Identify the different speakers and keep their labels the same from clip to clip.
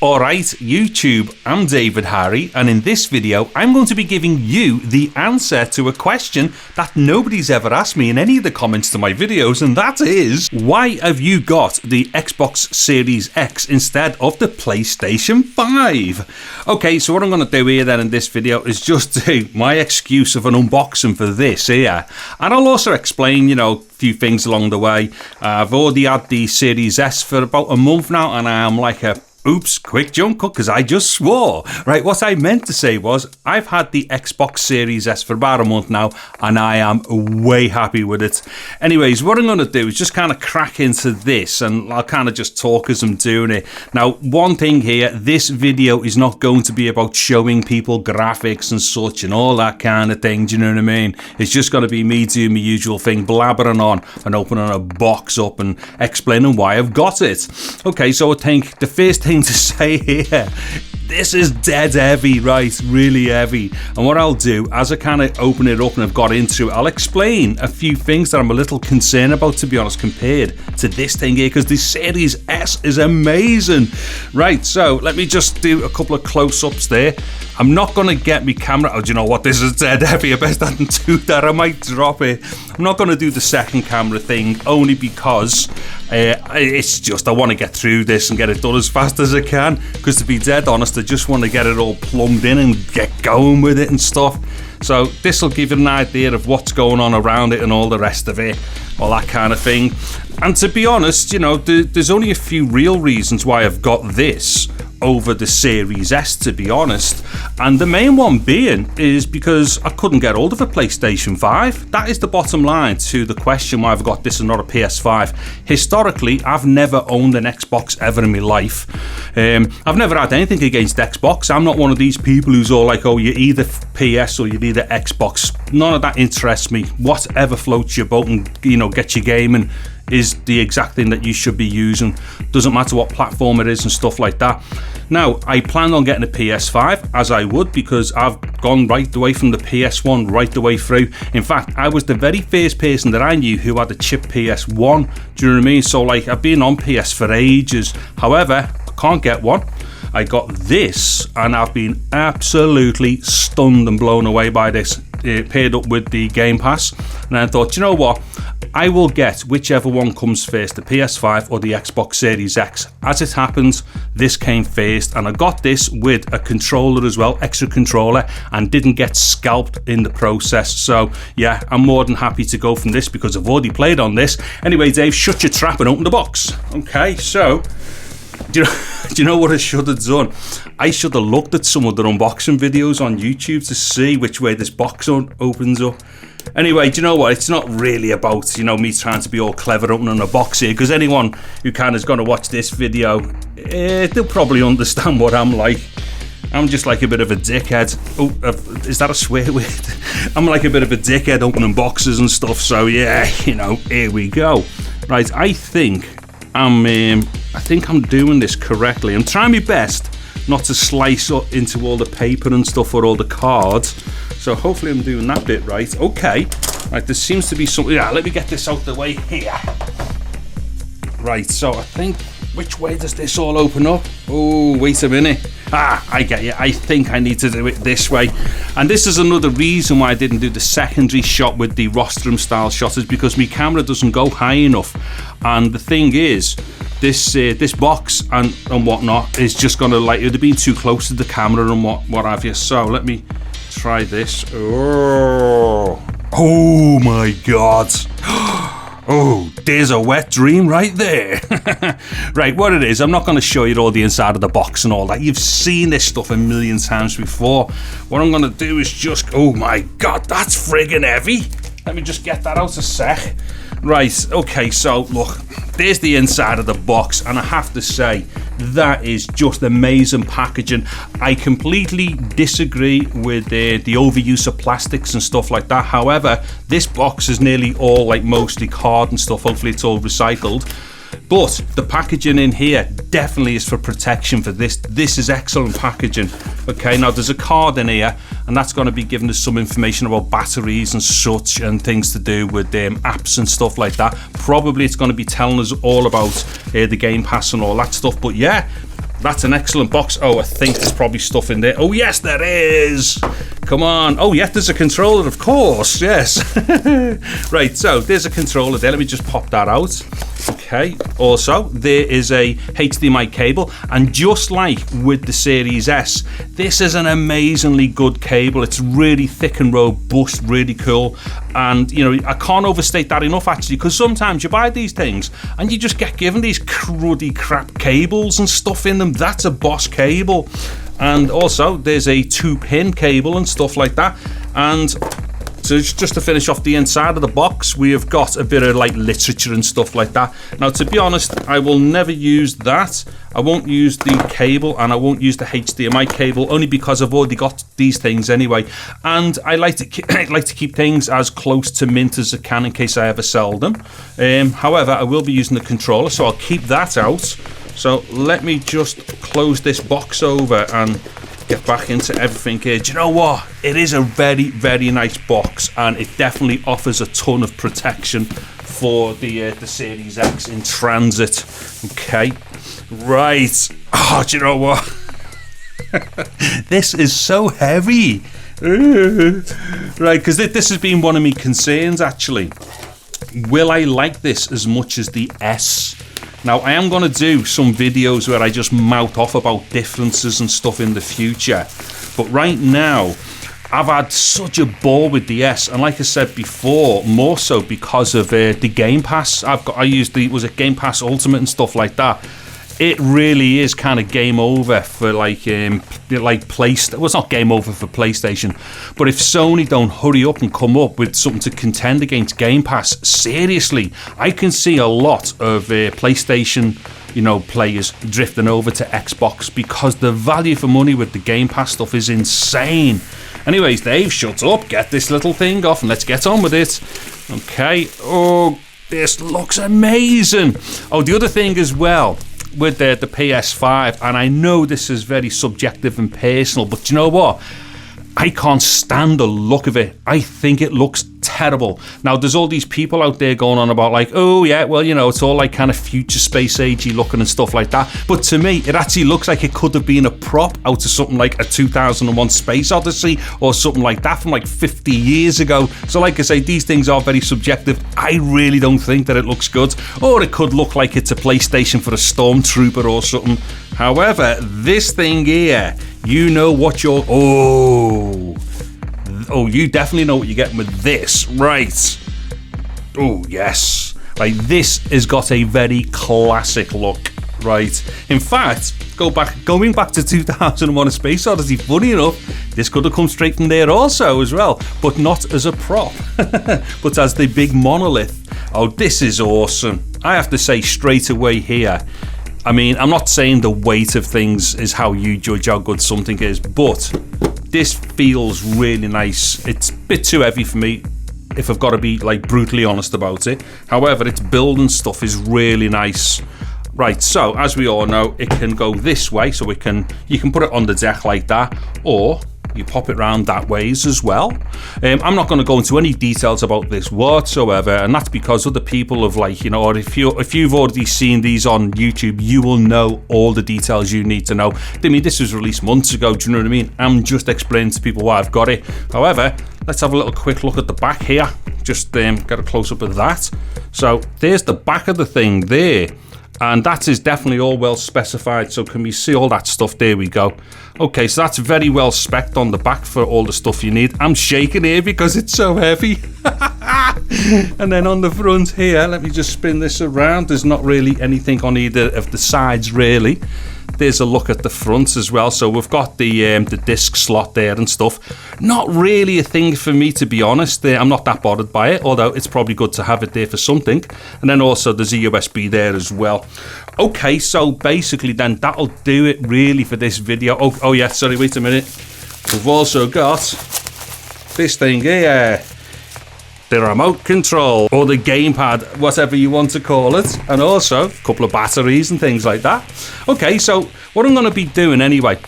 Speaker 1: Alright, YouTube, I'm David Harry, and in this video I'm going to be giving you the answer to a question that nobody's ever asked me in any of the comments to my videos, and that is, why have you got the Xbox Series X instead of the PlayStation 5? Okay, so what I'm going to do here then in this video is just do my excuse of an unboxing for this here, and I'll also explain, a few things along the way. I've already had the Series S for about a month now, and I am like a oops, quick jump cut because I just swore. Right, what I meant to say was I've had the Xbox Series S for about a month now and I am way happy with it. Anyways, what I'm going to do is just kind of crack into this and I'll kind of just talk as I'm doing it. Now, one thing here, this video is not going to be about showing people graphics and such and all that kind of thing, do you know what I mean? It's just going to be me doing my usual thing, blabbering on and opening a box up and explaining why I've got it. Okay, so I think the first thing to say here, this is dead heavy, right? Really heavy. And what I'll do, as I kind of open it up and I've got into it, I'll explain a few things that I'm a little concerned about, to be honest, compared to this thing here, because the Series S is amazing. Right, so let me just do a couple of close-ups there. I'm not going to get my camera. Oh, do you know what? This is dead heavy. I best not do that. I might drop it. I'm not going to do the second camera thing, only because it's just, I want to get through this and get it done as fast as I can, because to be dead honest, I just want to get it all plumbed in and get going with it and stuff. So this will give you an idea of what's going on around it and all the rest of it, all that kind of thing. And to be honest, there's only a few real reasons why I've got this over the Series S, to be honest, and the main one being is because I couldn't get hold of a PlayStation 5. That is the bottom line to the question why I've got this and not a PS5. Historically, I've never owned an Xbox ever in my life. I've never had anything against Xbox. I'm not one of these people who's all like, oh, you're either PS or you're either Xbox. None of that interests me. Whatever floats your boat and gets you gaming is the exact thing that you should be using. Doesn't matter what platform it is and stuff like that. Now, I plan on getting a PS5, as I would, because I've gone right the way from the PS1 right the way through. In fact, I was the very first person that I knew who had a chip PS1. Do you know what I mean? So like, I've been on PS for ages. However, I can't get one. I got this and I've been absolutely stunned and blown away by this. It paired up with the Game Pass, and I thought, you know what, I will get whichever one comes first, the PS5 or the Xbox Series X. As it happens, this came first, and I got this with a controller as well, extra controller, and didn't get scalped in the process. So yeah, I'm more than happy to go from this because I've already played on this. Anyway, Dave, shut your trap and open the box. Okay, so do you know what I should have done? I should have looked at some of the unboxing videos on YouTube to see which way this box opens up. Anyway, do you know what? It's not really about, me trying to be all clever opening a box here, because anyone who kind of is going to watch this video, they'll probably understand what I'm like. I'm just like a bit of a dickhead. Oh, is that a swear word? I'm like a bit of a dickhead opening boxes and stuff, so yeah, here we go. Right, I think I'm doing this correctly. I'm trying my best not to slice up into all the paper and stuff or all the cards. So hopefully I'm doing that bit right. Okay. Right, there seems to be something. Yeah, let me get this out the way here. Right, so I think, which way does this all open up? Oh, wait a minute. I get you. I think I need to do it this way. And this is another reason why I didn't do the secondary shot with the rostrum style shot, is because my camera doesn't go high enough. And the thing is, this box and whatnot is just gonna, like, it would have been too close to the camera and what have you. So let me try this. Oh my god. Oh, there's a wet dream right there. Right, what it is, I'm not going to show you all the inside of the box and all that. You've seen this stuff a million times before. What I'm going to do is just, oh my god, that's friggin' heavy. Let me just get that out a sec. Right, okay, so look, there's the inside of the box, and I have to say, that is just amazing packaging. I completely disagree with the overuse of plastics and stuff like that. However, this box is nearly all like mostly card and stuff. Hopefully it's all recycled. But the packaging in here definitely is for protection for this. This is excellent packaging. Okay, now there's a card in here, and that's going to be giving us some information about batteries and such, and things to do with apps and stuff like that. Probably it's going to be telling us all about the Game Pass and all that stuff. But yeah, That's an excellent box. Oh, I think there's probably stuff in there. Oh, yes, there is. Come on. Oh, yeah, there's a controller, of course. Yes. Right, so there's a controller there. Let me just pop that out. Okay. Also, there is a HDMI cable. And just like with the Series S, this is an amazingly good cable. It's really thick and robust, really cool. And, you know, I can't overstate that enough, actually, because sometimes you buy these things and you just get given these cruddy crap cables and stuff in them. That's a Boss cable. And also, there's a 2-pin cable and stuff like that. And so just to finish off the inside of the box, we have got a bit of like literature and stuff like that. Now, to be honest, I will never use that. I won't use the cable and I won't use the HDMI cable, only because I've already got these things anyway. And I like to keep things as close to mint as I can in case I ever sell them. However, I will be using the controller, so I'll keep that out. So let me just close this box over and get back into everything here. Do you know what? It is a very, very nice box, and it definitely offers a ton of protection for the Series X in transit. Okay, right. Oh, do you know what? This is so heavy. Right, because this has been one of my concerns, actually. Will I like this as much as the S? Now, I am going to do some videos where I just mouth off about differences and stuff in the future. But right now, I've had such a ball with the S. And like I said before, more so because of the Game Pass. I used was it Game Pass Ultimate and stuff like that. It really is kind of game over for PlayStation. Well, it's not game over for PlayStation, but if Sony don't hurry up and come up with something to contend against Game Pass, seriously, I can see a lot of PlayStation, players drifting over to Xbox because the value for money with the Game Pass stuff is insane. Anyways, Dave, shut up, get this little thing off, and let's get on with it. Okay. Oh, this looks amazing. Oh, the other thing as well, with the PS5, and I know this is very subjective and personal, but you know what? I can't stand the look of it. I think it looks terrible. Now, there's all these people out there going on about like, oh yeah, well, it's all like kind of future space agey looking and stuff like that. But to me, it actually looks like it could have been a prop out of something like a 2001 Space Odyssey or something like that from like 50 years ago. So like I say, these things are very subjective. I really don't think that it looks good. Or it could look like it's a PlayStation for a Stormtrooper or something. However, this thing here, you know what you're... Oh, you definitely know what you're getting with this, right? Oh, yes. Like, this has got a very classic look, right? In fact, going back to 2001: A Space Odyssey, funny enough, this could have come straight from there also as well, but not as a prop, but as the big monolith. Oh, this is awesome. I have to say straight away here, I mean, I'm not saying the weight of things is how you judge how good something is, but this feels really nice. It's a bit too heavy for me, if I've got to be like brutally honest about it. However, its building stuff is really nice. Right, so as we all know, it can go this way, so you can put it on the deck like that, or you pop it round that ways as well. I'm not going to go into any details about this whatsoever, and that's because other people have or if you've already seen these on YouTube, you will know all the details you need to know. I mean, this was released months ago, do you know what I mean? I'm just explaining to people why I've got it. However, let's have a little quick look at the back here. Just get a close-up of that. So there's the back of the thing there. And that is definitely all well specified. So can we see all that stuff? There we go. Okay, so that's very well spec'd on the back for all the stuff you need. I'm shaking here because it's so heavy. And then on the front here, let me just spin this around. There's not really anything on either of the sides, really. There's a look at the front as well. So we've got the disc slot there and stuff. Not really a thing for me, to be honest. I'm not that bothered by it, although it's probably good to have it there for something. And then also there's a USB there as well. Okay, so basically then that'll do it really for this video. Oh yeah, sorry, wait a minute. We've also got this thing here. The remote control, or the gamepad, whatever you want to call it, and also a couple of batteries and things like that. Okay, so what I'm going to be doing anyway,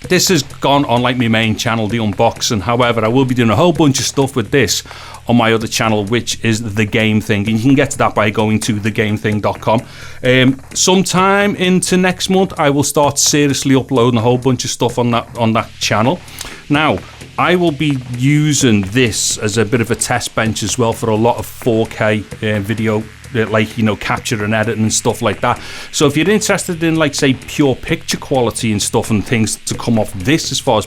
Speaker 1: this has gone on like my main channel, the unboxing. However, I will be doing a whole bunch of stuff with this on my other channel, which is The Game Thing, and you can get to that by going to thegamething.com. Sometime into next month, I will start seriously uploading a whole bunch of stuff on that channel. Now, I will be using this as a bit of a test bench as well for a lot of 4K video, like, you know, capture and editing and stuff like that. So if you're interested in, like, say, pure picture quality and stuff and things to come off this as far as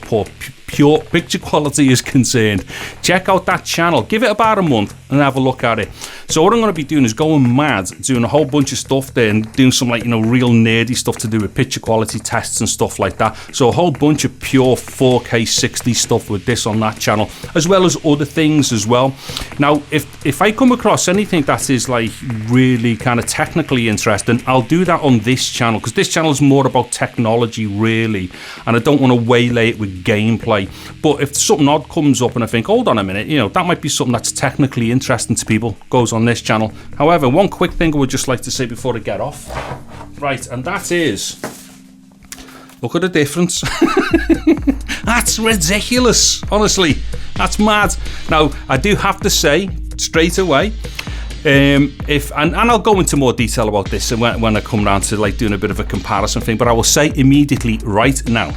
Speaker 1: pure picture quality is concerned, check out that channel. Give it about a month and have a look at it. So what I'm going to be doing is going mad, doing a whole bunch of stuff there and doing some, like, you know, real nerdy stuff to do with picture quality tests and stuff like that. So a whole bunch of pure 4K 60 stuff with this on that channel, as well as other things as well. Now, if I come across anything that is, like, really kind of technically interesting, I'll do that on this channel, because this channel is more about technology, really, and I don't want to waylay it with gameplay. But if something odd comes up and I think, hold on a minute, you know, that might be something that's technically interesting to people, goes on this channel. However, one quick thing I would just like to say before I get off, right, and that is, look at the difference. That's ridiculous, honestly, that's mad. Now, I do have to say straight away, and I'll go into more detail about this when I come around to, like, doing a bit of a comparison thing, but I will say immediately right now,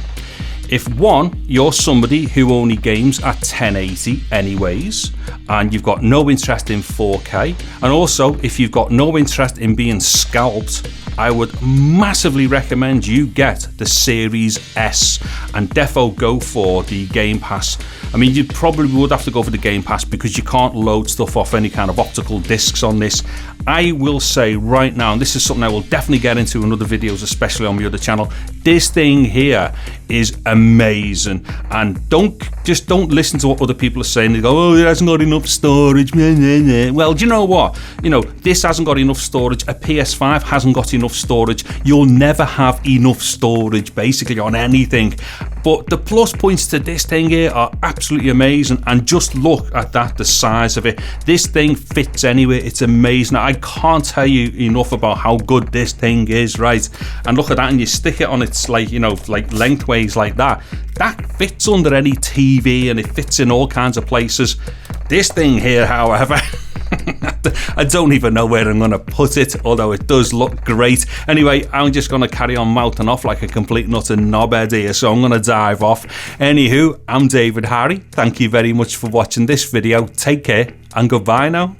Speaker 1: if one, you're somebody who only games at 1080 anyways, and you've got no interest in 4K, and also if you've got no interest in being scalped, I would massively recommend you get the Series S and defo go for the Game Pass. I mean, you probably would have to go for the Game Pass because you can't load stuff off any kind of optical discs on this. I will say right now, and this is something I will definitely get into in other videos, especially on my other channel, this thing here is amazing. And don't listen to what other people are saying. They go, oh, it hasn't got enough storage. Well, do you know what? You know, this hasn't got enough storage. A PS5 hasn't got enough storage. You'll never have enough storage, basically, on anything. But the plus points to this thing here are absolutely amazing. And just look at that, the size of it. This thing fits anywhere. It's amazing. I can't tell you enough about how good this thing is, right? And look at that, and you stick it on its, like, you know, like lengthways like that. That fits under any TV and it fits in all kinds of places. This thing here, however, I don't even know where I'm going to put it, although it does look great. Anyway, I'm just going to carry on mouthing off like a complete nut and knobhead here, so I'm going to dive off. Anywho, I'm David Harry. Thank you very much for watching this video. Take care and goodbye now.